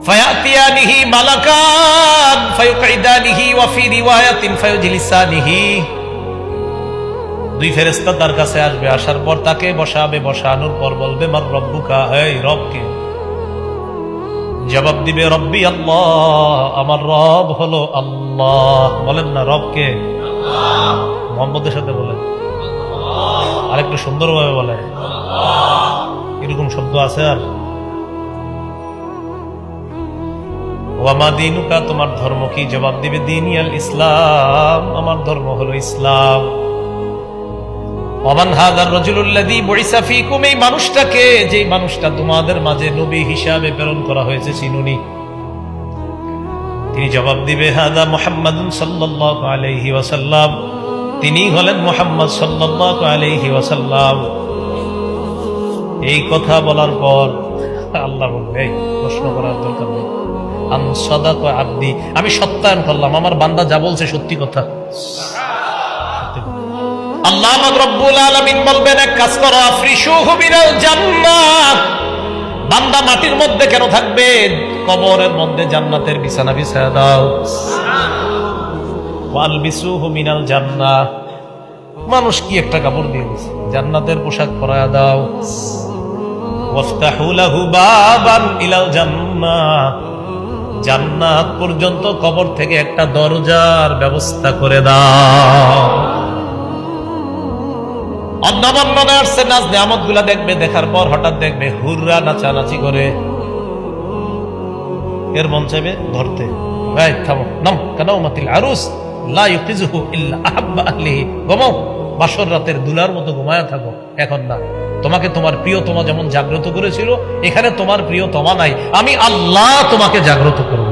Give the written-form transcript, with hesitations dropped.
ফায়াতিয়ানিহি মালাকান ফায়ুকঈদানিহি ওয়া ফি রিওয়ায়াতিন ফায়ুজলিসানিহি। দুই ফেরেশতা তার কাছে আসবে, আসার পর তাকে বসাবে, বসানোর পর বলবে মার রব্বুকা, এই রব কে? জবাব দিবে রব্বি আল্লাহ, আমার রব হলো আল্লাহ। বলেন না রব কে? আল্লাহ। মুহাম্মদের সাথে বলেন আরেকটু সুন্দরভাবে বলেন, এরকম শব্দ আছে আর? ওয়ামা দীনুকা, তোমার ধর্ম কি? জবাব দিবে দীনি আল ইসলাম, আমার ধর্ম হলো ইসলাম। ওয়ামান হাযার রাজুলুল্লাযী বুইসা ফীকুম, এই মানুষটাকে, যে মানুষটা তোমাদের মাঝে নবী হিসাবে প্রেরণ করা হয়েছে, চিনুনি? তিনি জবাব দিবে হাযা মুহাম্মাদুন সাল্লাল্লাহু আলাইহি ওয়াসাল্লাম, তিনি হলেন মুহাম্মদ সাল্লাল্লাহু আলাইহি ওয়াসাল্লাম। এই কথা বলার পর আল্লাহ বলবে, এই প্রশ্ন করার দরকার নেই, আন সাদাকা আবদি, আমি সত্যায়ন করলাম, আমার বান্দা যা বলছে সত্যি কথা। আল্লাহ রাব্বুল আলামিন বলবেন, এক কাজ করো, আফরিশুহু মিনাল জান্নাহ, বান্দা মাটির মধ্যে কেন থাকবে? কবরের মধ্যে জান্নাতের বিছানা বিছায়া দাও। ওয়ালবিসুহু মিনাল জান্নাহ, মানুষ কি একটা কাপড় দিয়ে দিছে, জান্নাতের পোশাক পরায়া দাও। ওয়াফতাহু লাহু বাবান ইলাল জান্নাহ, জান্নাত পর্যন্ত কবর থেকে একটা দরজার ব্যবস্থা করে দাও। নাজ নিয়ামত গুলা দেখবে, দেখার পর হঠাৎ দেখবে হুররা নাচানাচি করে, এর মন চাইবে ধরতে, ভাই থামো, নাম কানাউমাতিল আরুস লা ইউকিজুহু ইল্লা আহাব্বা আহলিহি, ঘুমাও, বাসর রাতের দুলার মতো ঘুমায়া থাকো, এখন না। তোমাকে তোমার প্রিয়তমা যেমন জাগ্রত করেছিল, এখানে তোমার প্রিয়তমা নাই, আমি আল্লাহ তোমাকে জাগ্রত করব।